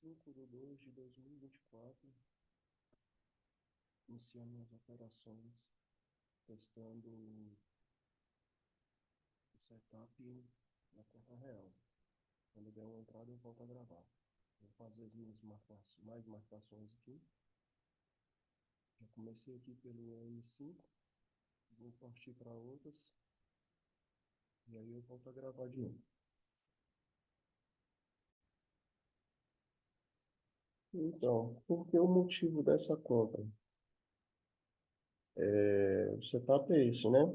5/2/2024, iniciando as operações, testando o setup na conta real. Quando der uma entrada, eu volto a gravar. Vou fazer as minhas mais marcações aqui. Já comecei aqui pelo M5, vou partir para outras, e aí eu volto a gravar de novo. Então, por que o motivo dessa compra? O setup é esse, né?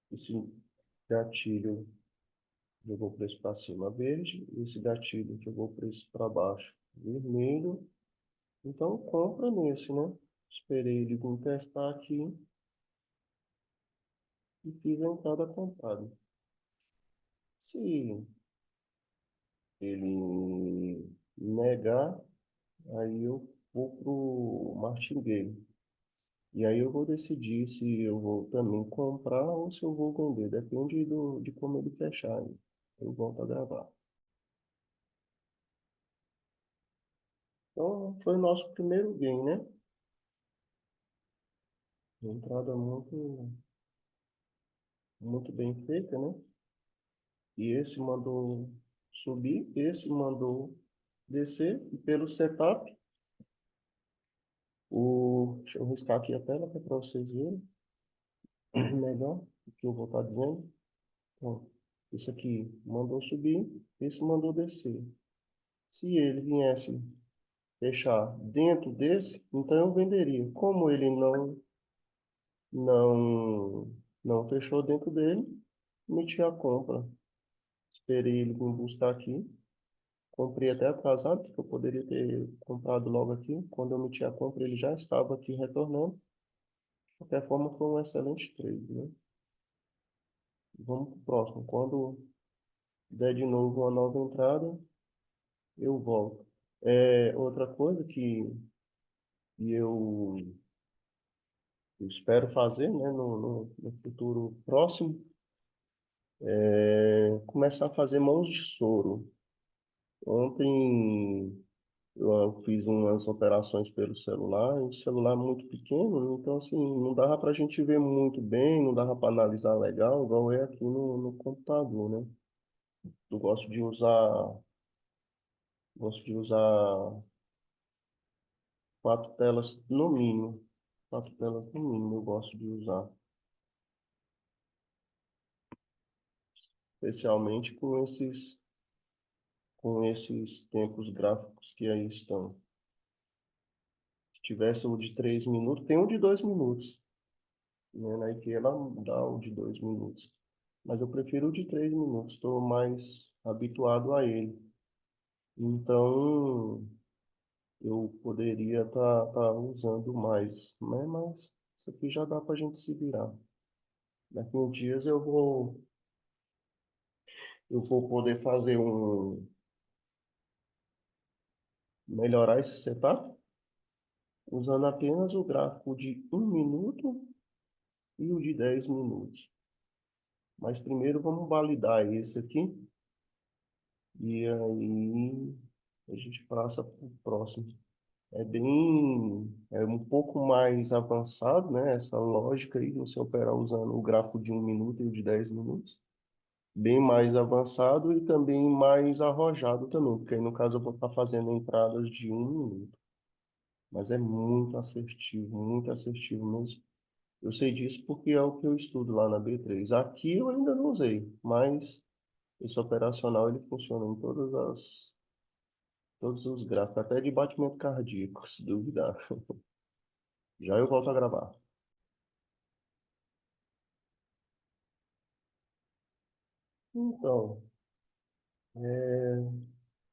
Esse gatilho jogou o preço para cima verde, esse gatilho jogou o preço para baixo vermelho. Então, compra nesse, né? Esperei ele vir testar aqui e fiz a entrada comprada. Se ele negar, aí eu vou para o martingale. E aí eu vou decidir se eu vou também comprar ou se eu vou vender. Depende de como ele fechar. Eu volto a gravar. Então, foi o nosso primeiro game, né? Uma entrada muito bem feita, né? E esse mandou subir, esse mandou descer. E pelo setup, deixa eu riscar aqui a tela para vocês verem melhor o que eu vou estar dizendo. Então, esse aqui mandou subir, esse mandou descer. Se ele viesse fechar dentro desse, então eu venderia. Como ele não, não fechou dentro dele, meti a compra. Esperei ele vir buscar aqui. Comprei até atrasado, porque eu poderia ter comprado logo aqui. Quando eu meti a compra, ele já estava aqui retornando. De qualquer forma, foi um excelente trade, né? Vamos para o próximo. Quando der de novo uma nova entrada, eu volto. Outra coisa que eu espero fazer, né, no futuro próximo, começar a fazer mãos de soro. Ontem eu fiz umas operações pelo celular, e o celular é muito pequeno, então assim, não dava para a gente ver muito bem, não dava para analisar legal, igual é aqui no computador, né? Eu gosto de usar 4 telas no mínimo. 4 telas no mínimo eu gosto de usar, especialmente com esses tempos gráficos que aí estão. Se tivesse o de 3 minutos, tem um de 2 minutos, né? Na IKEA ela dá o de 2 minutos. Mas eu prefiro o de 3 minutos, estou mais habituado a ele. Então, eu poderia estar usando mais, né? Mas isso aqui já dá para a gente se virar. Daqui uns dias eu vou poder melhorar esse setup usando apenas o gráfico de 1 minuto e o de 10 minutos. Mas primeiro vamos validar esse aqui e aí a gente passa para o próximo. É um pouco mais avançado, né? Essa lógica aí, você operar usando o gráfico de 1 minuto e o de 10 minutos. Bem mais avançado e também mais arrojado também, porque aí no caso eu vou estar fazendo entradas de 1 minuto. Mas é muito assertivo mesmo. Eu sei disso porque é o que eu estudo lá na B3. Aqui eu ainda não usei, mas esse operacional ele funciona em todos os gráficos, até de batimento cardíaco, se duvidar. Já eu volto a gravar. Então,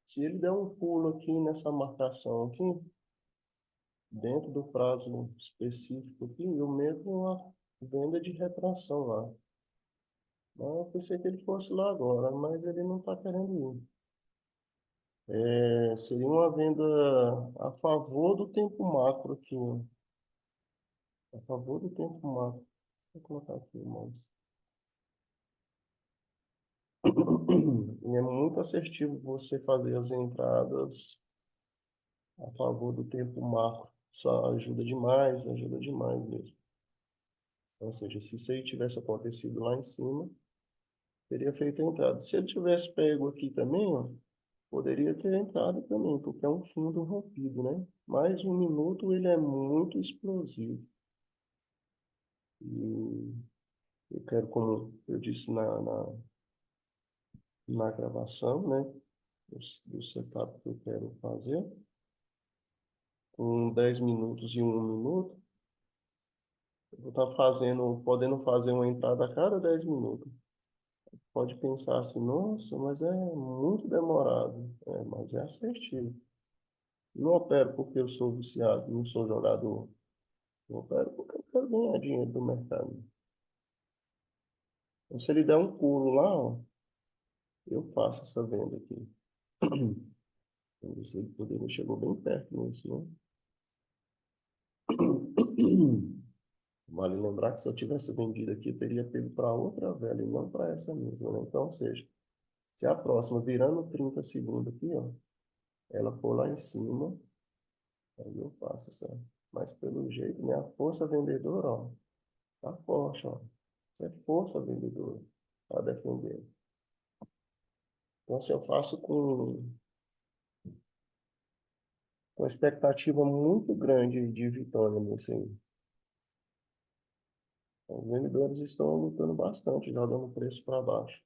se ele der um pulo aqui nessa marcação aqui, dentro do prazo específico aqui, eu meto uma venda de retração lá. Eu pensei que ele fosse lá agora, mas ele não está querendo ir. Seria uma venda a favor do tempo macro aqui, ó. A favor do tempo macro. Vou colocar aqui mais. E é muito assertivo você fazer as entradas a favor do tempo macro. Só ajuda demais mesmo. Ou seja, se isso aí tivesse acontecido lá em cima, teria feito a entrada. Se ele tivesse pego aqui também, ó, poderia ter entrado também, porque é um fundo rompido, né? Mais um minuto ele é muito explosivo. E eu quero, como eu disse na gravação, né? Do setup que eu quero fazer, com 10 minutos e 1 minuto, eu vou estar podendo fazer uma entrada a cada 10 minutos. Pode pensar assim, nossa, mas é muito demorado. É, mas é assertivo. Não opero porque eu sou viciado, não sou jogador. Eu opero porque eu quero ganhar dinheiro do mercado. Então, se ele der um pulo lá, ó, eu faço essa venda aqui. Vamos ver se ele poderia chegou bem perto nisso, né? Vale lembrar que se eu tivesse vendido aqui, eu teria pego para outra vela e não para essa mesma, né? Então, ou seja, se a próxima virando 30 segundos aqui, ó, ela for lá em cima, aí eu faço essa. Mas pelo jeito, minha força vendedora, ó, tá forte, ó. Isso é força vendedora para defender. Então, se eu faço com expectativa muito grande de vitória nesse aí. Os vendedores estão lutando bastante, jogando o preço para baixo.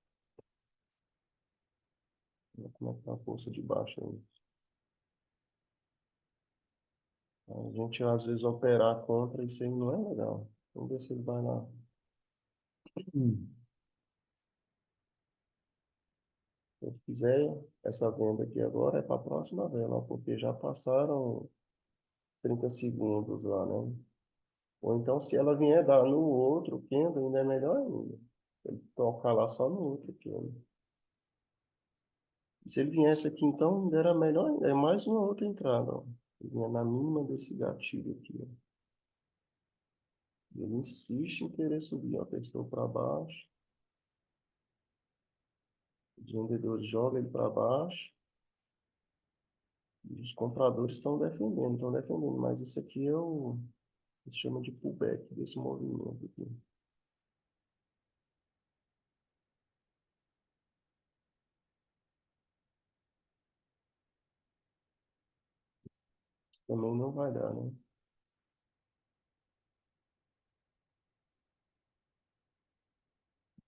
Como é que tá a força de baixo aí? A gente às vezes operar contra isso aí não é legal. Vamos ver se ele vai lá. Se eu fizer essa venda aqui agora, é para a próxima vela, porque já passaram 30 segundos lá, né? Ou então, se ela vier dar no outro candle, ainda é melhor ainda. Ele tocar lá só no outro candle. E se ele viesse aqui, então, ainda era melhor ainda. É mais uma outra entrada, ó. Ele vinha na mínima desse gatilho aqui, ó. Ele insiste em querer subir, ó. Testou para baixo. Os vendedores jogam ele para baixo. E os compradores estão defendendo. Mas isso aqui é o que se chama de pullback desse movimento aqui. Isso também não vai dar, né?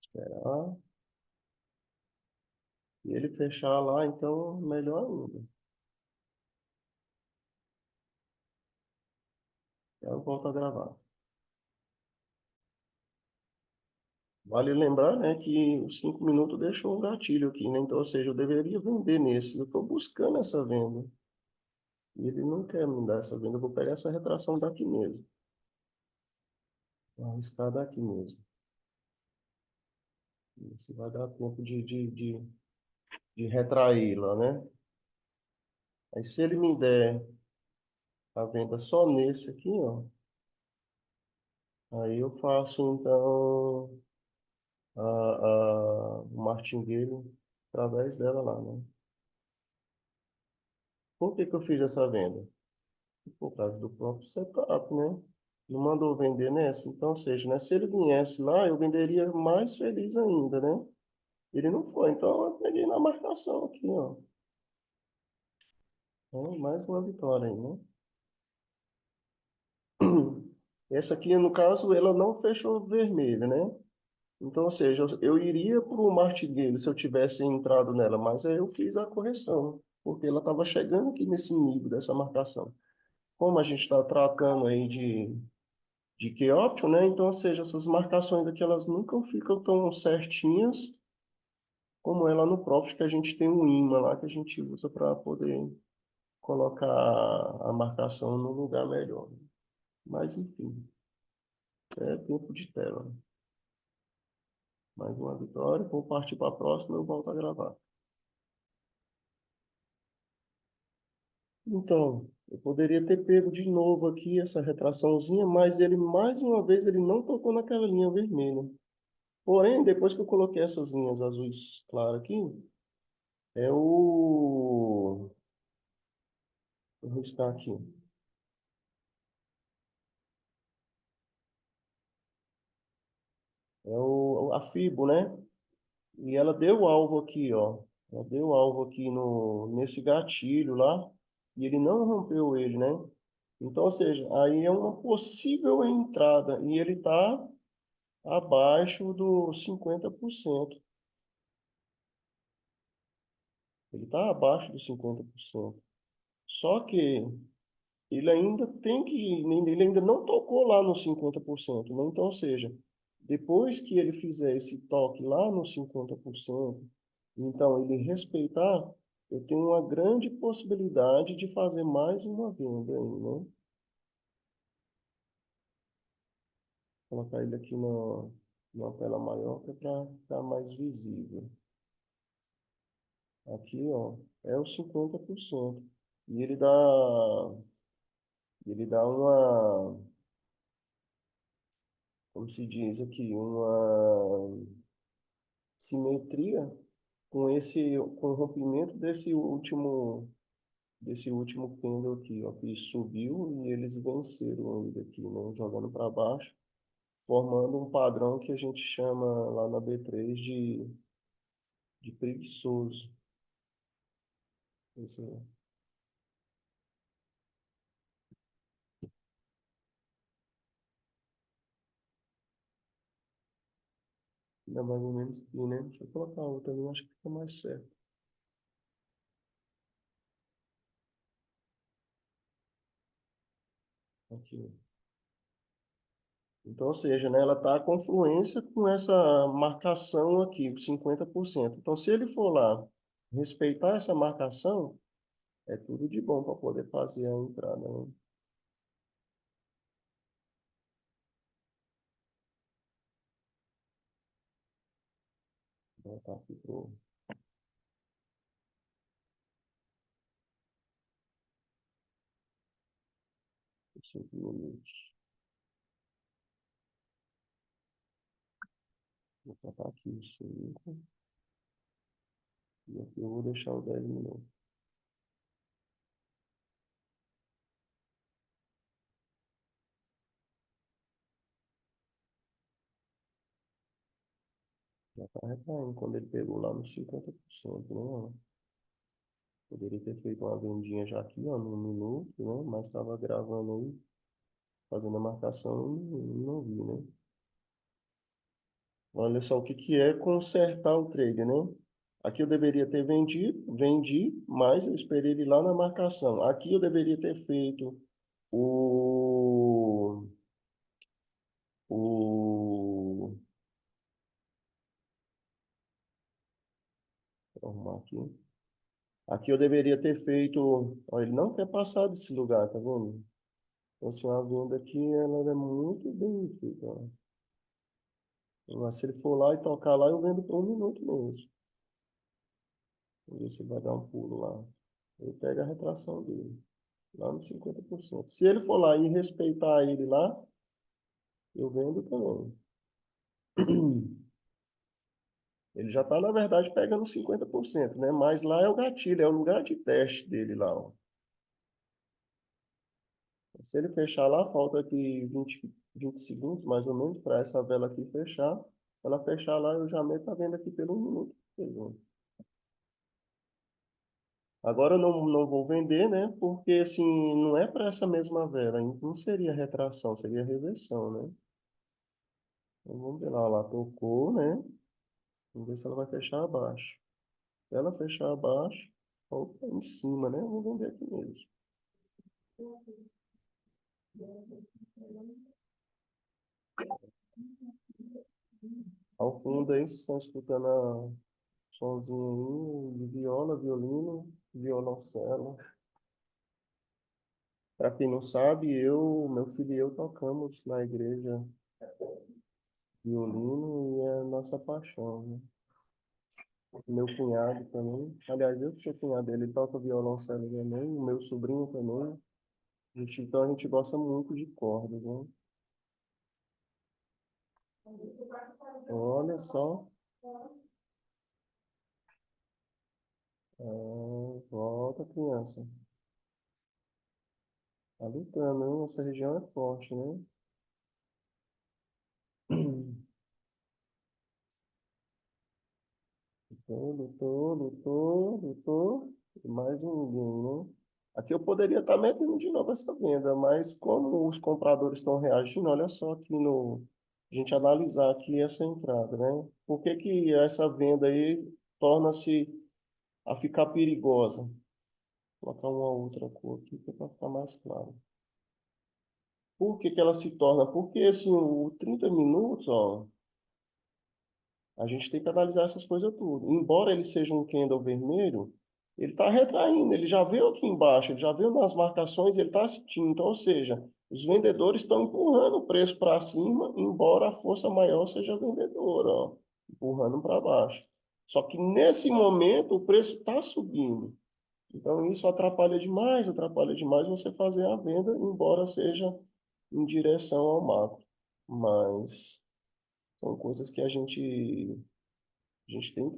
Esperar. E ele fechar lá, então, melhor ainda. Eu volto a gravar. Vale lembrar, né, que os 5 minutos deixou um gatilho aqui, né? Então, ou seja, eu deveria vender nesse. Eu estou buscando essa venda. E ele não quer me dar essa venda. Eu vou pegar essa retração daqui mesmo. Vou arriscar daqui mesmo. Se vai dar tempo de retraí-la, né? Aí se ele me der a venda só nesse aqui, ó, aí eu faço então o martingale através dela lá, né? Por que que eu fiz essa venda? Por causa do próprio setup, né? Não mandou vender nessa, então, ou seja, né, se ele viesse lá, eu venderia mais feliz ainda, né? Ele não foi, então eu peguei na marcação aqui, ó. Mais uma vitória aí, né? Essa aqui, no caso, ela não fechou vermelha, né? Então, ou seja, eu iria para o martingale se eu tivesse entrado nela, mas aí eu fiz a correção, porque ela estava chegando aqui nesse nível dessa marcação. Como a gente está tratando aí de key option, né? Então, ou seja, essas marcações aqui, elas nunca ficam tão certinhas como ela no Profit, que a gente tem um imã lá que a gente usa para poder colocar a marcação no lugar melhor. Mas, enfim, é tempo de tela. Mais uma vitória. Vou partir para a próxima, eu volto a gravar. Então, eu poderia ter pego de novo aqui essa retraçãozinha, mas ele, mais uma vez, ele não tocou naquela linha vermelha. Porém, depois que eu coloquei essas linhas azuis claras aqui, é Vou riscar aqui. A Fibo, né? E ela deu alvo aqui, ó. Ela deu alvo aqui nesse gatilho lá. E ele não rompeu ele, né? Então, ou seja, aí é uma possível entrada. E ele está abaixo dos 50%. Ele está abaixo dos 50%. Só que ele ainda tem que, ele ainda não tocou lá nos 50%, né? Então, ou seja, depois que ele fizer esse toque lá nos 50%, então ele respeitar, eu tenho uma grande possibilidade de fazer mais uma venda aí, né? Vou colocar ele aqui na tela maior para ficar mais visível. Aqui, ó, é os 50%. E ele dá uma, como se diz aqui, uma simetria com o rompimento desse último candle aqui, ó, que subiu e eles venceram ainda aqui, né, jogando para baixo, formando um padrão que a gente chama lá na B3 de preguiçoso. Esse é mais ou menos aqui, né? Deixa eu colocar outra ali, acho que fica mais certo. Aqui. Então, ou seja, né, ela está à confluência com essa marcação aqui, 50%. Então, se ele for lá respeitar essa marcação, é tudo de bom para poder fazer a entrada, né? Vou botar aqui pro 5 minutos. Vou botar aqui o 5 e aqui eu vou deixar o 10 minutos. Já está retraindo quando ele pegou lá nos 50%, né? Poderia ter feito uma vendinha já aqui, ó, no minuto, né? Mas estava gravando aí, fazendo a marcação e não vi, né? Olha só o que que é consertar o trade, né? Aqui eu deveria ter vendido, vendi, mas eu esperei ele lá na marcação. Aqui eu deveria ter feito o, o, vou arrumar aqui. Aqui eu deveria ter feito, ó, ele não quer passar desse lugar, tá vendo? Então, assim, a venda aqui, ela é muito bem feita, ó. Mas se ele for lá e tocar lá, eu vendo por 1 minuto mesmo. Vamos ver se ele vai dar um pulo lá. Ele pega a retração dele, lá nos 50%. Se ele for lá e respeitar ele lá, eu vendo também. Ele já está, na verdade, pegando 50%, né? Mas lá é o gatilho, é o lugar de teste dele lá, ó. Se ele fechar lá, falta aqui 20 segundos, mais ou menos, para essa vela aqui fechar. Se ela fechar lá, eu já meto a venda aqui pelo 1 minuto. Agora eu não vou vender, né? Porque assim, não é para essa mesma vela. Não seria retração, seria reversão, né? Então, vamos ver lá, ela tocou, né? Vamos ver se ela vai fechar abaixo. Se ela fechar abaixo, opa, em cima, né? Eu vou vender aqui mesmo. Ao fundo aí, vocês estão escutando a sonzinho aí de viola, violino, violoncelo. Para quem não sabe, meu filho e eu tocamos na igreja violino e é a nossa paixão, né? Meu cunhado também. Aliás, eu sou cunhado dele, ele toca violoncelo também, o meu sobrinho também. Então a gente gosta muito de cordas, né? Olha só. Volta, criança. Tá lutando, hein? Essa região é forte, né? Lutou, lutou, lutou, lutou. E mais ninguém, né? Aqui eu poderia estar metendo de novo essa venda, mas como os compradores estão reagindo, olha só aqui no... A gente analisar aqui essa entrada, né? Por que que essa venda aí torna-se a ficar perigosa? Vou colocar uma outra cor aqui para ficar mais claro. Por que que ela se torna? Porque assim, o 30 minutos, ó, a gente tem que analisar essas coisas tudo. Embora ele seja um candle vermelho, ele está retraindo, ele já veio aqui embaixo, ele já veio nas marcações, ele está sentindo. Então, ou seja, os vendedores estão empurrando o preço para cima, embora a força maior seja a vendedora, ó, empurrando para baixo. Só que nesse momento o preço está subindo. Então, isso atrapalha demais você fazer a venda, embora seja em direção ao macro. Mas são coisas que a gente tem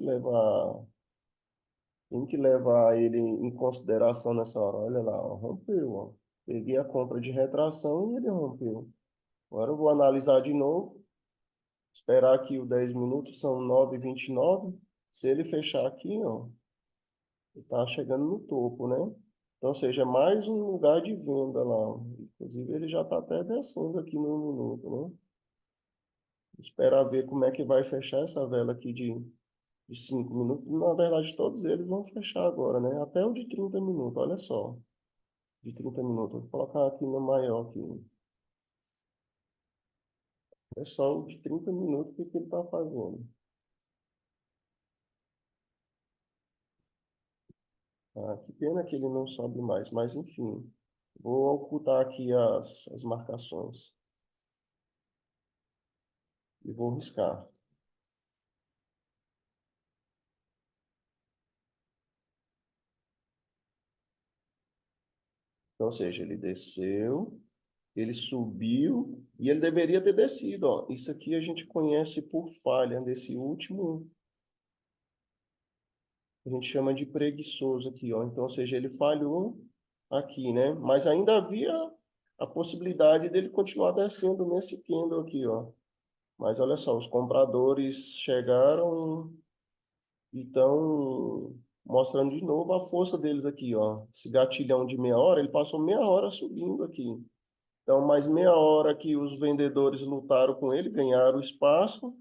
que levar ele em consideração nessa hora. Olha lá, ó, rompeu, ó. Peguei a compra de retração e ele rompeu. Agora eu vou analisar de novo, esperar aqui os 10 minutos, são 9h29. Se ele fechar aqui, ó, ele está chegando no topo, né? Então, ou seja, é mais um lugar de venda lá. Inclusive, ele já está até descendo aqui no minuto, né? Esperar ver como é que vai fechar essa vela aqui de 5 minutos. Na verdade, todos eles vão fechar agora, né? Até o de 30 minutos, olha só. De 30 minutos. Vou colocar aqui no maior aqui. É só o de 30 minutos que ele está fazendo. Ah, que pena que ele não sobe mais, mas enfim. Vou ocultar aqui as marcações e vou riscar. Então, ou seja, ele desceu, ele subiu e ele deveria ter descido, ó. Isso aqui a gente conhece por falha desse último, a gente chama de preguiçoso aqui, ó. Então, ou seja, ele falhou aqui, né? Mas ainda havia a possibilidade dele continuar descendo nesse candle aqui, ó. Mas olha só, os compradores chegaram e estão mostrando de novo a força deles aqui, ó. Esse gatilhão de meia hora, ele passou meia hora subindo aqui. Então, mais meia hora que os vendedores lutaram com ele, ganharam espaço,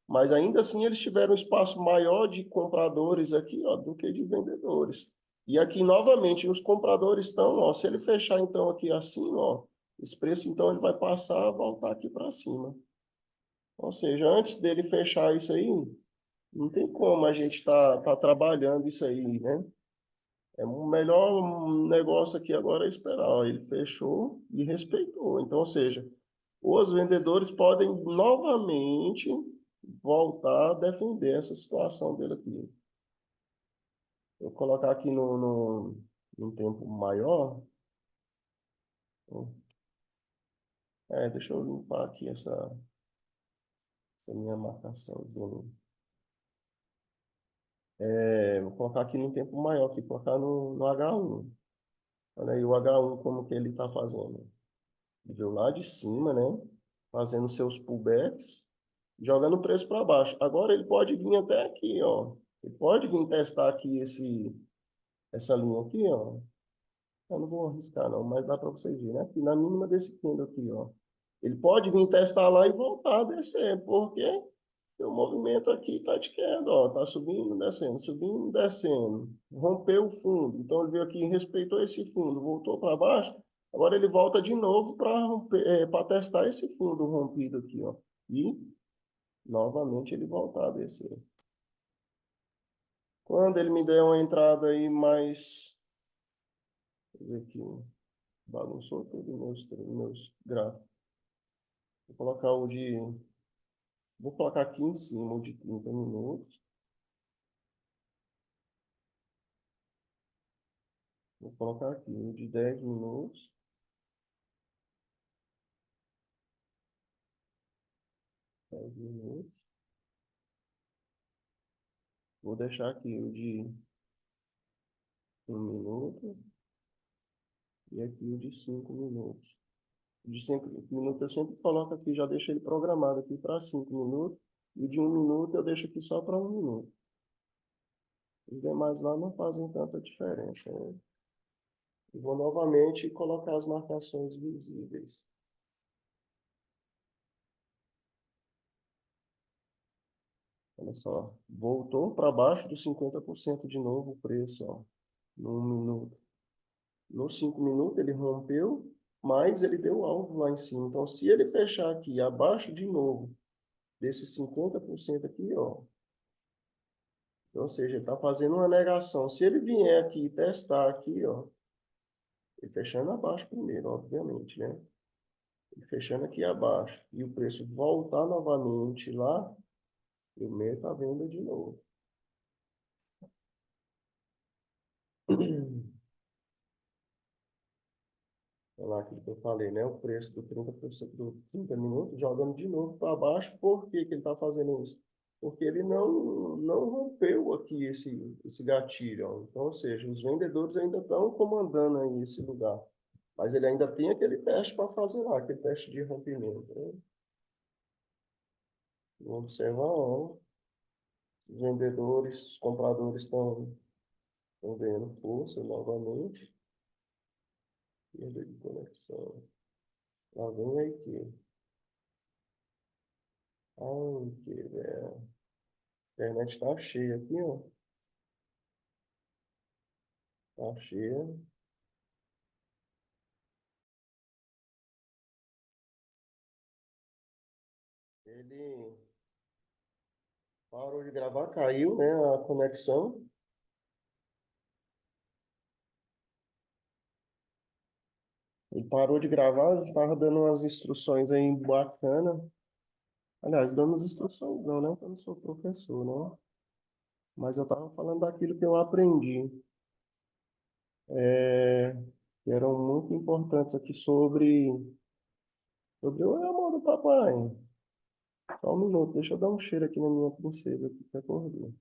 mas ainda assim eles tiveram um espaço maior de compradores aqui, ó, do que de vendedores. E aqui, novamente, os compradores estão, ó, se ele fechar então aqui assim, ó, esse preço então ele vai passar a voltar aqui para cima. Ou seja, antes dele fechar isso aí, não tem como a gente tá trabalhando isso aí, né? É o melhor negócio aqui agora é esperar. Ó, ele fechou e respeitou. Então, ou seja, os vendedores podem novamente voltar a defender essa situação dele aqui. Vou colocar aqui no tempo maior. Deixa eu limpar aqui essa minha marcação. Vou colocar aqui no tempo maior, aqui, colocar no H1. Olha aí o H1 como que ele está fazendo. Ele veio lá de cima, né? Fazendo seus pullbacks, jogando o preço para baixo. Agora ele pode vir até aqui, ó. Ele pode vir testar aqui essa linha aqui, ó. Eu não vou arriscar não, mas dá para vocês verem, né? Aqui na mínima desse fundo aqui, ó. Ele pode vir testar lá e voltar a descer, porque o movimento aqui está de queda, ó. Tá subindo, descendo. Rompeu o fundo. Então ele veio aqui e respeitou esse fundo, voltou para baixo. Agora ele volta de novo para testar esse fundo rompido aqui, ó. E novamente ele voltar a descer. Quando ele me der uma entrada aí mais, deixa eu ver aqui, bagunçou todos meus gráficos. Vou colocar aqui em cima o de 30 minutos. Vou colocar aqui o de 10 minutos. 10 minutos. Vou deixar aqui o de 1 minuto. E aqui o de 5 minutos. O de 5 minutos eu sempre coloco aqui, já deixo ele programado aqui para 5 minutos. E o de 1 minuto eu deixo aqui só para 1 minuto. Os demais lá não fazem tanta diferença, né? E vou novamente colocar as marcações visíveis. Olha só, voltou para baixo dos 50% de novo o preço, ó, no 1 minuto. Nos 5 minutos ele rompeu, mas ele deu alvo lá em cima. Então, se ele fechar aqui abaixo de novo desses 50% aqui, ó, então, ou seja, ele está fazendo uma negação. Se ele vier aqui e testar aqui, ó, ele fechando abaixo primeiro, obviamente, né? Ele fechando aqui abaixo e o preço voltar novamente lá, eu meto a venda de novo. Olha lá aquilo que eu falei, né? O preço do 30%, do 30 minutos, jogando de novo para baixo. Por que que ele está fazendo isso? Porque ele não rompeu aqui esse gatilho, ó. Então, ou seja, os vendedores ainda estão comandando aí esse lugar. Mas ele ainda tem aquele teste para fazer lá, aquele teste de rompimento, né? Vamos observar, ó, os vendedores, os compradores estão ganhando força novamente. Perda de conexão. Lá vem a IQ. Ai, que velho. A internet está cheia aqui, ó. Tá cheia. Ele parou de gravar, caiu, né, a conexão. Ele parou de gravar, estava dando umas instruções aí bacana. Aliás, dando as instruções não, né? Eu não sou professor, né? Mas eu estava falando daquilo que eu aprendi. Que eram muito importantes aqui sobre o amor do papai. Só um minuto, deixa eu dar um cheiro aqui na minha princesa aqui, que acordou.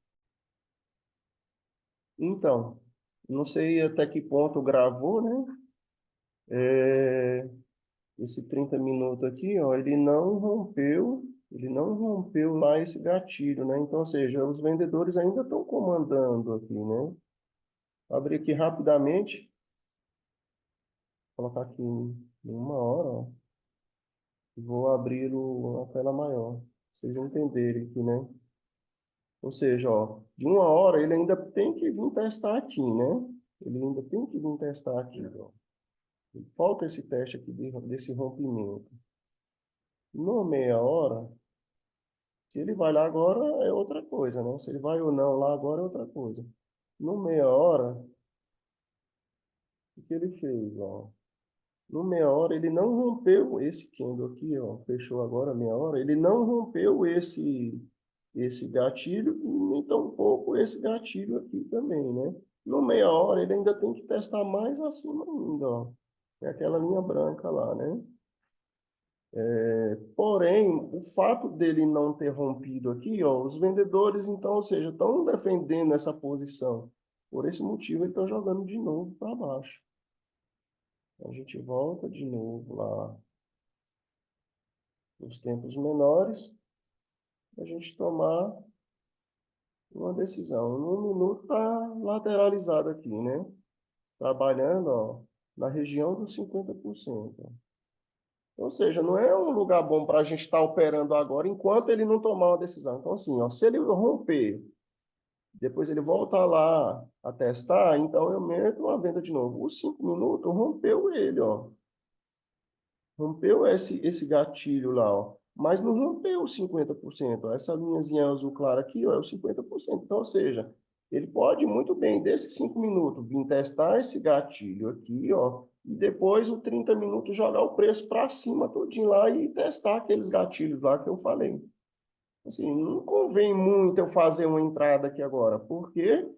Então, não sei até que ponto gravou, né? É, esse 30 minutos aqui, ó, ele não rompeu lá esse gatilho, né? Então, ou seja, os vendedores ainda estão comandando aqui, né? Vou abrir aqui rapidamente, colocar aqui em 1 hora, ó, e vou abrir a tela maior, pra vocês entenderem aqui, né? Ou seja, ó, de 1 hora ele ainda tem que vir testar aqui, né? Ele ainda tem que vir testar aqui, ó. Falta esse teste aqui desse rompimento. No meia hora, se ele vai lá agora é outra coisa, né? Se ele vai ou não lá agora é outra coisa. No meia hora, o que ele fez, ó? No meia hora ele não rompeu esse candle aqui, ó. Fechou agora meia hora. Ele não rompeu esse gatilho e nem tampouco esse gatilho aqui também, né? No meia hora ele ainda tem que testar mais acima ainda, ó. É aquela linha branca lá, né? Porém, o fato dele não ter rompido aqui, ó, os vendedores, então, ou seja, estão defendendo essa posição. Por esse motivo, eles estão jogando de novo para baixo. A gente volta de novo lá nos tempos menores, a gente tomar uma decisão. No minuto está lateralizado aqui, né? Trabalhando, ó, na região dos 50%. Ou seja, não é um lugar bom para a gente estar operando agora enquanto ele não tomar uma decisão. Então, assim, ó, se ele romper, depois ele volta lá a testar, então eu meto uma venda de novo. Os 5 minutos rompeu ele, ó. Rompeu esse gatilho lá, ó. Mas não rompeu os 50%. Ó. Essa linhazinha azul clara aqui, ó, é os 50%. Então, ou seja, ele pode muito bem, desses 5 minutos, vir testar esse gatilho aqui, ó, e depois, os 30 minutos, jogar o preço para cima todinho lá e testar aqueles gatilhos lá que eu falei. Assim, não convém muito eu fazer uma entrada aqui agora. Por quê?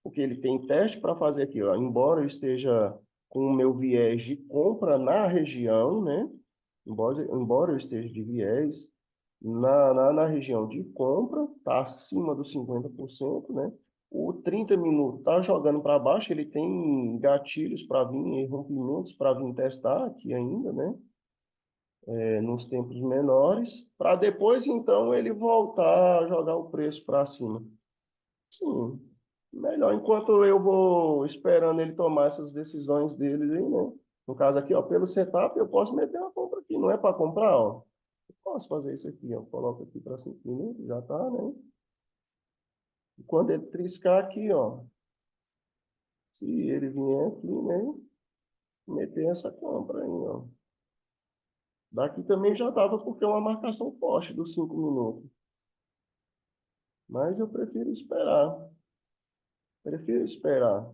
Porque ele tem teste para fazer aqui, ó. Embora eu esteja com o meu viés de compra na região, né? Embora eu esteja de viés na região de compra, está acima dos 50%, né? O 30 minutos tá jogando para baixo, ele tem gatilhos para vir, rompimentos para vir testar aqui ainda, né? Nos tempos menores, para depois então ele voltar a jogar o preço para cima. Sim, melhor enquanto eu vou esperando ele tomar essas decisões dele aí, né? No caso aqui, ó, pelo setup eu posso meter uma compra aqui, não é para comprar, ó. Eu posso fazer isso aqui, ó. Coloco aqui para 5 minutos, já tá, né? E quando ele triscar aqui, ó, se ele vier aqui, né? Meter essa compra aí, ó. Daqui também já dava porque é uma marcação forte dos 5 minutos. Mas eu prefiro esperar. Prefiro esperar.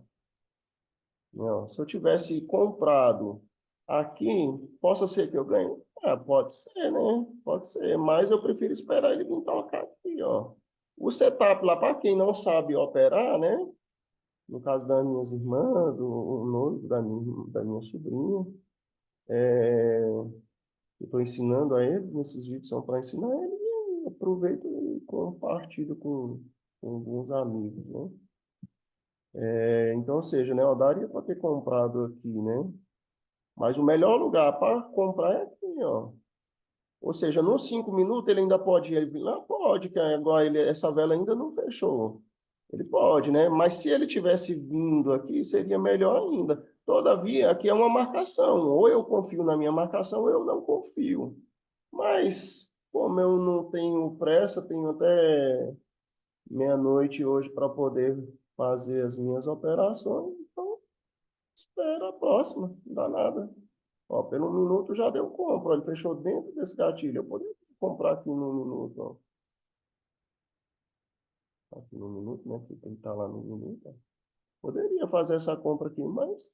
Não, se eu tivesse comprado aqui, possa ser que eu ganhe? Ah, pode ser, né? Pode ser, mas eu prefiro esperar ele vir tocar aqui, ó. O setup lá, para quem não sabe operar, né? No caso das minhas irmãs, do noivo da minha sobrinha, eu estou ensinando a eles, nesses vídeos são para ensinar eles, e eu aproveito e compartilho com alguns amigos, né? Então, ou seja, né, eu daria para ter comprado aqui, né? Mas o melhor lugar para comprar é aqui, ó. Ou seja, nos 5 minutos ele ainda pode ir lá? Pode, que agora essa vela ainda não fechou. Ele pode, né? Mas se ele tivesse vindo aqui, seria melhor ainda. Todavia, aqui é uma marcação. Ou eu confio na minha marcação, ou eu não confio. Mas, como eu não tenho pressa, tenho até meia-noite hoje para poder fazer as minhas operações, então espera a próxima, não dá nada. Ó, pelo minuto já deu compra, ele fechou dentro desse gatilho. Eu poderia comprar aqui no minuto, ó. Aqui no minuto, né? Porque ele está lá no minuto. Ó. Poderia fazer essa compra aqui, mas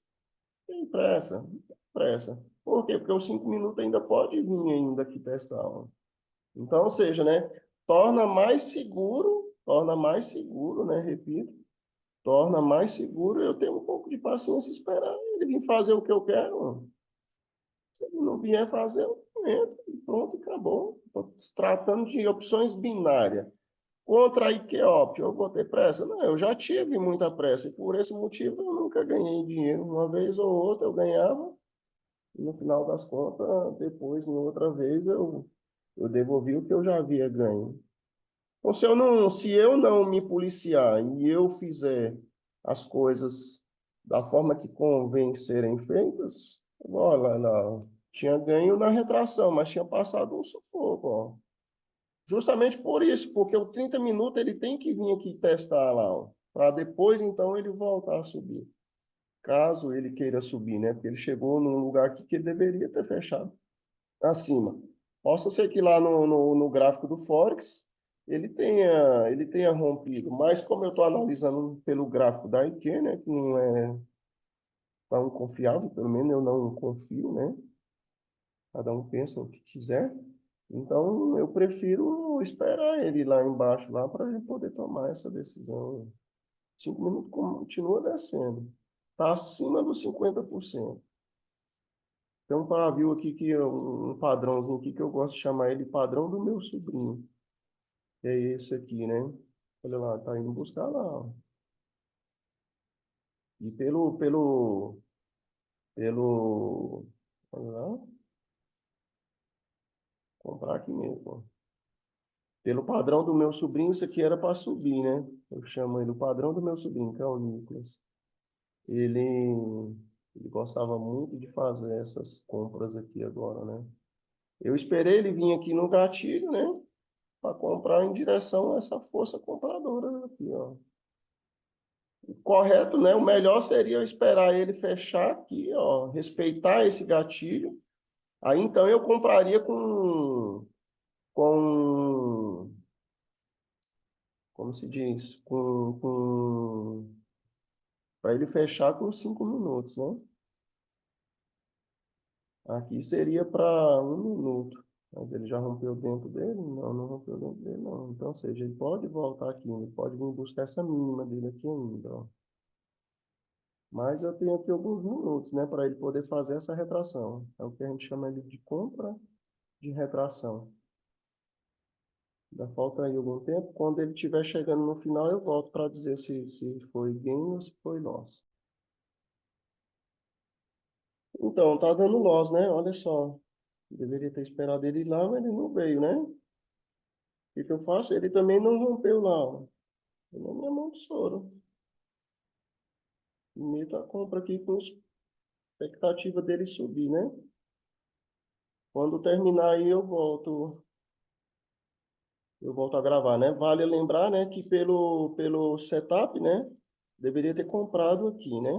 tem pressa, não tem pressa. Por quê? Porque os 5 minutos ainda pode vir ainda aqui testar. Ó. Então, ou seja, né? Torna mais seguro, né? Repito, torna mais seguro eu ter um pouco de paciência e esperar ele vir fazer o que eu quero. Se ele não vier fazer, eu não entro e pronto, acabou. Estou se tratando de opções binárias. Contra a IKEOPT, eu vou ter pressa? Não, eu já tive muita pressa e por esse motivo eu nunca ganhei dinheiro. Uma vez ou outra eu ganhava e no final das contas, depois, em outra vez, eu devolvi o que eu já havia ganho. Então, se eu não me policiar e eu fizer as coisas da forma que convém serem feitas, olha lá, tinha ganho na retração, mas tinha passado um sufoco, ó. Justamente por isso, porque o 30 minutos ele tem que vir aqui testar lá, para depois então ele voltar a subir. Caso ele queira subir, né? Porque ele chegou num lugar aqui que ele deveria ter fechado acima. Possa ser que lá no gráfico do Forex ele tenha rompido, mas como eu estou analisando pelo gráfico da IQ, né, que não é tão confiável, pelo menos eu não confio, né? Cada um pensa o que quiser. Então eu prefiro esperar ele lá embaixo lá para ele poder tomar essa decisão. 5 minutos continua descendo. Está acima dos 50%. Tem um pavio aqui um padrãozinho aqui que eu gosto de chamar ele padrão do meu sobrinho. Que é esse aqui, né? Olha lá, tá indo buscar lá, ó. E olha lá, comprar aqui mesmo, ó. Pelo padrão do meu sobrinho, isso aqui era para subir, né? Eu chamo ele o padrão do meu sobrinho, que é o Nicolas. Ele, ele gostava muito de fazer essas compras aqui agora, né? Eu esperei ele vir aqui no gatilho, né? Para comprar em direção a essa força compradora aqui, ó. O correto, né? O melhor seria eu esperar ele fechar aqui, ó, respeitar esse gatilho. Aí então eu compraria com como se diz, para ele fechar com 5 minutos, né? Aqui seria para 1 minuto. Mas ele já rompeu dentro dele? Não, não rompeu dentro dele, não. Então, ou seja, ele pode voltar aqui, ele pode vir buscar essa mínima dele aqui ainda, ó. Mas eu tenho aqui alguns minutos, né, para ele poder fazer essa retração. É o que a gente chama de compra de retração. Ainda falta aí algum tempo. Quando ele estiver chegando no final, eu volto para dizer se foi gain ou se foi loss. Então, tá dando loss, né? Olha só. Deveria ter esperado ele ir lá, mas ele não veio, né? O que que eu faço? Ele também não rompeu lá, ó. Ele não me amaldiçoou. Meto a compra aqui com expectativa dele subir, né? Quando terminar aí, eu volto a gravar, né? Vale lembrar, né, que pelo setup, né, deveria ter comprado aqui, né?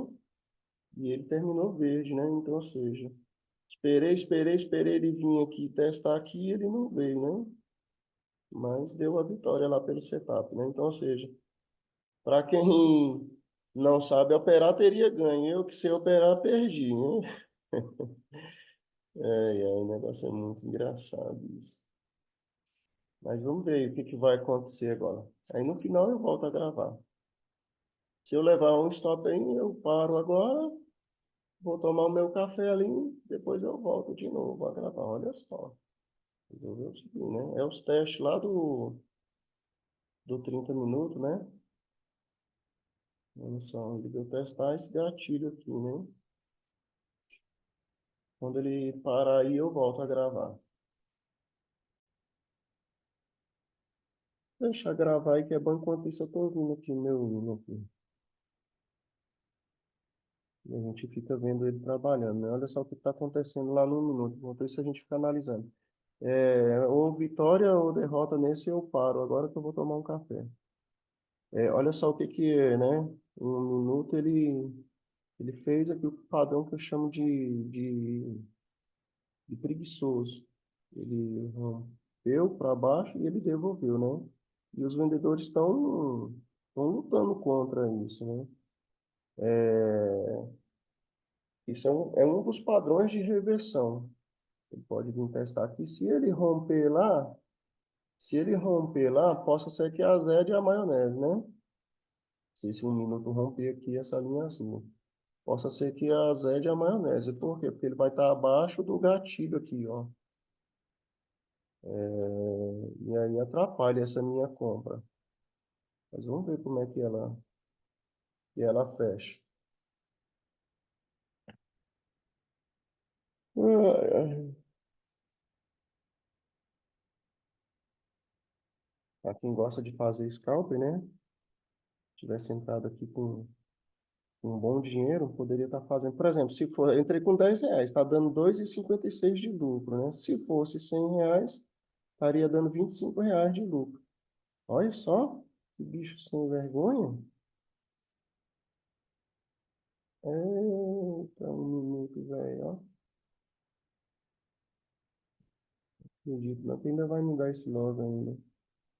E ele terminou verde, né? Então, ou seja, esperei ele vir aqui testar aqui e ele não veio, né? Mas deu a vitória lá pelo setup, né? Então, ou seja, para quem não sabe operar, teria ganho. Eu que sei operar, perdi, né? O negócio é muito engraçado isso. Mas vamos ver o que que vai acontecer agora. Aí no final eu volto a gravar. Se eu levar um stop aí, eu paro agora, vou tomar o meu café ali, depois eu volto de novo a gravar. Olha só. Resolveu subir, né? É os testes lá do 30 minutos, né? Olha só, ele deu testar esse gatilho aqui, né? Quando ele parar aí, eu volto a gravar. Deixa gravar aí que é bom, enquanto isso eu tô ouvindo aqui o meu hino aqui. E a gente fica vendo ele trabalhando, né? Olha só o que está acontecendo lá no minuto. Enquanto isso a gente fica analisando. Ou vitória ou derrota nesse eu paro. Agora que eu vou tomar um café. Olha só o que que é, né? Um minuto ele fez aqui o padrão que eu chamo de preguiçoso. Ele rompeu para baixo e ele devolveu, né? E os vendedores estão lutando contra isso, né? Isso é um dos padrões de reversão. Ele pode vir testar aqui. Se ele romper lá, possa ser que azede a maionese, né? Se esse um minuto romper aqui essa linha azul. Possa ser que azede a maionese. Por quê? Porque ele vai estar abaixo do gatilho aqui, ó. E aí atrapalha essa minha compra. Mas vamos ver como é que ela fecha. Ai, ai. Pra quem gosta de fazer scalp, né? Se tiver sentado aqui com um bom dinheiro, poderia estar fazendo. Por exemplo, se for, eu entrei com R$ 10, está dando 2,56 de lucro, né? Se fosse R$ 100, estaria dando R$ 25 de lucro. Olha só, que bicho sem vergonha. Eita, um minuto, velho, ó. Acredito, não que ainda vai me dar esse logo ainda.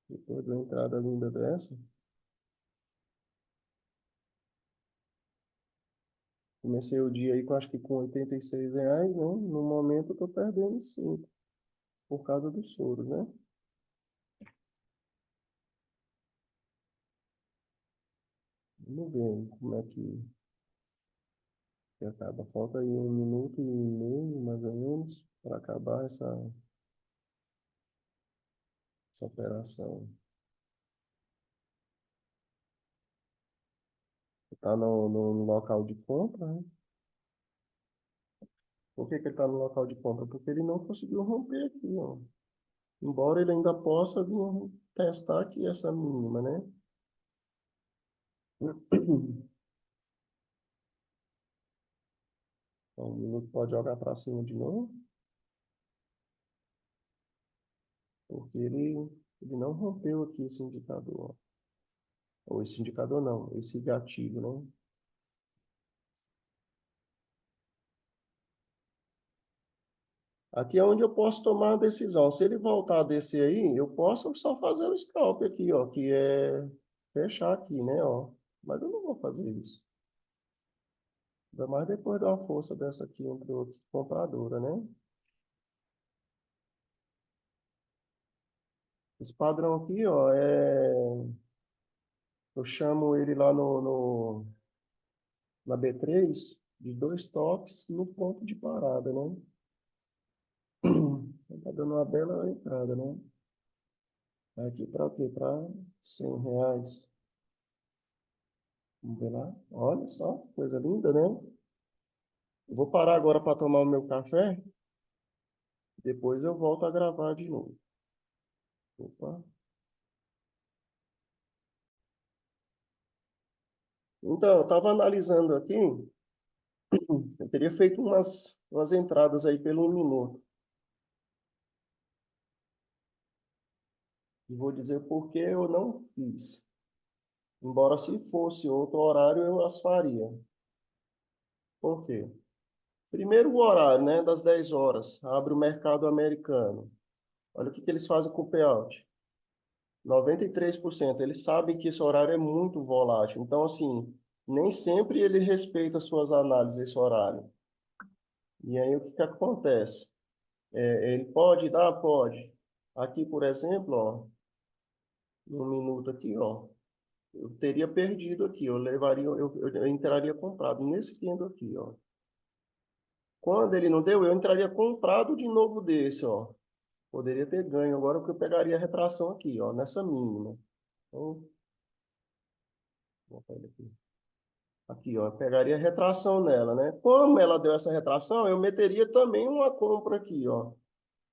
Depois da entrada linda dessa. Comecei o dia aí com acho que com R$ 86, né? No momento eu tô perdendo 5 por causa do soro, né? Vamos ver como é que acaba. Falta aí 1 minuto e meio, mais ou menos, para acabar essa operação. Está no local de compra, né? Por que que ele está no local de compra? Porque ele não conseguiu romper aqui, ó. Embora ele ainda possa vir testar aqui essa mínima, né? Então, o minuto pode jogar para cima de novo, porque ele não rompeu aqui esse indicador, ó. Ou esse indicador não, esse gatilho, né? Aqui é onde eu posso tomar a decisão. Se ele voltar a descer aí, eu posso só fazer o scalp aqui, ó, que é fechar aqui, né, ó. Mas eu não vou fazer isso. Ainda mais depois de uma força dessa aqui entre outros compradora, né? Esse padrão aqui, ó, eu chamo ele lá na B3 de 2 toques no ponto de parada, né? Tá dando uma bela entrada, né? Aqui para quê? Para R$ 100. Vamos ver lá. Olha só, coisa linda, né? Eu vou parar agora para tomar o meu café. Depois eu volto a gravar de novo. Opa. Então, eu estava analisando aqui. Eu teria feito umas entradas aí pelo 1 minuto. E vou dizer por que eu não fiz. Embora se fosse outro horário, eu as faria. Por quê? Primeiro o horário, né, das 10 horas, abre o mercado americano. Olha o que eles fazem com o payout. 93%. Eles sabem que esse horário é muito volátil. Então, assim, nem sempre ele respeita as suas análises, esse horário. E aí, o que acontece? Ele pode dar? Pode. Aqui, por exemplo, ó, 1 minuto aqui, ó, eu teria perdido aqui, eu entraria comprado nesse candle aqui, ó. Quando ele não deu, eu entraria comprado de novo desse, ó. Poderia ter ganho agora porque eu pegaria a retração aqui, ó, nessa mínima. Então, vou botar ele aqui, ó, eu pegaria a retração nela, né? Como ela deu essa retração, eu meteria também uma compra aqui, ó.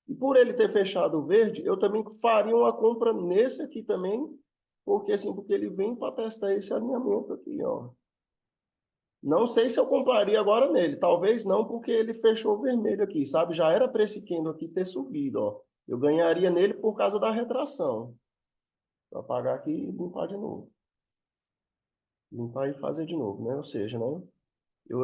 E por ele ter fechado o verde, eu também faria uma compra nesse aqui também, porque ele vem para testar esse alinhamento aqui, ó. Não sei se eu compraria agora nele, talvez não, porque ele fechou vermelho aqui, sabe? Já era para esse candle aqui ter subido, ó. Eu ganharia nele por causa da retração. Vou apagar aqui e limpar de novo. Limpar e fazer de novo, né? Ou seja, né? Eu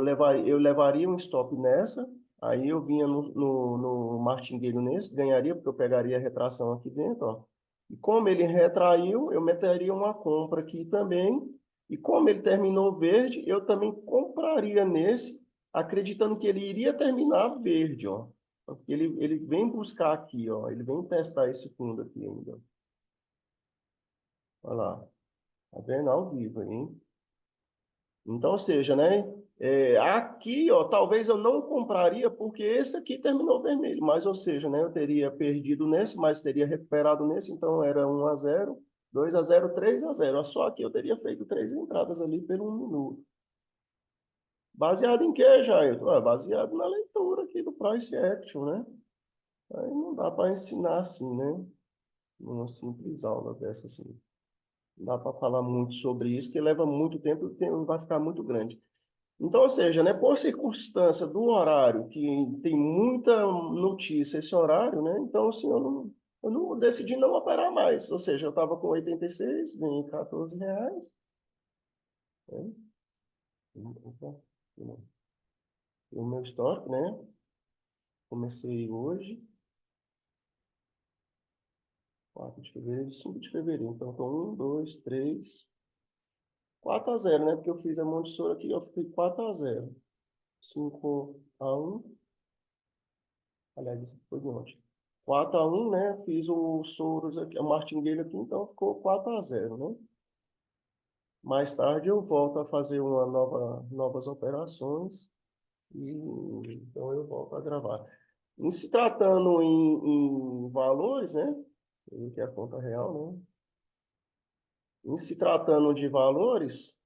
levaria um stop nessa, aí eu vinha no martingale nesse, ganharia, porque eu pegaria a retração aqui dentro, ó. E como ele retraiu, eu meteria uma compra aqui também. E como ele terminou verde, eu também compraria nesse, acreditando que ele iria terminar verde, ó. Porque ele vem buscar aqui, ó. Ele vem testar esse fundo aqui ainda. Olha lá. Tá vendo? Ao vivo, hein? Então, ou seja, né? Aqui, ó, talvez eu não compraria porque esse aqui terminou vermelho, mas, ou seja, né? Eu teria perdido nesse, mas teria recuperado nesse, então era 1-0, 2-0, 3-0. Só que eu teria feito 3 entradas ali pelo 1 minuto. Baseado em quê, Jair? Baseado na leitura aqui do Price Action, né? Aí não dá para ensinar assim, né? Numa simples aula dessa assim. Não dá para falar muito sobre isso, que leva muito tempo e o tempo vai ficar muito grande. Então, ou seja, né, por circunstância do horário, que tem muita notícia esse horário, né? Então, assim, eu não decidi não operar mais. Ou seja, eu estava com 86, ganhei R$ 14, né? Opa, o meu estoque, né? Comecei hoje, 4 de fevereiro, 5 de fevereiro. Então, com 1, 2, 3, 4-0, né? Porque eu fiz a Montessori aqui, eu fiquei 4-0. 5-1. Aliás, esse foi de ontem. 4-1, né? Fiz o Soros aqui, a Martingale aqui, então ficou 4-0, né? Mais tarde eu volto a fazer novas operações e então eu volto a gravar. Em se tratando em valores, né? Que é a conta real, né? Em se tratando de valores,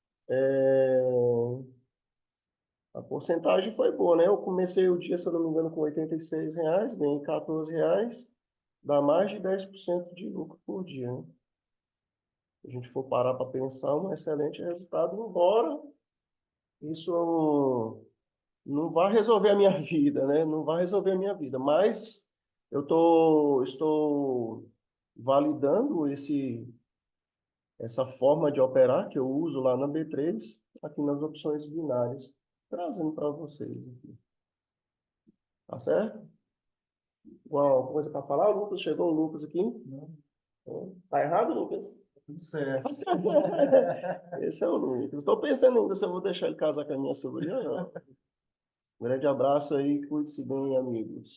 a porcentagem foi boa, né? Eu comecei o dia, se eu não me engano, com R$ 86, ganhei R$ 14, dá mais de 10% de lucro por dia, né? Se a gente for parar para pensar, um excelente resultado, embora isso não vai resolver a minha vida, né? Não vai resolver a minha vida, mas estou validando essa forma de operar que eu uso lá na B3, aqui nas opções binárias, trazendo para vocês aqui. Tá certo? Alguma coisa para falar, Lucas? Chegou o Lucas aqui? Não. Tá errado, Lucas? Tudo certo. Esse é o Lucas. Estou pensando ainda se eu vou deixar ele casar com a minha sobrinha ou não. Um grande abraço aí, cuide-se bem, amigos.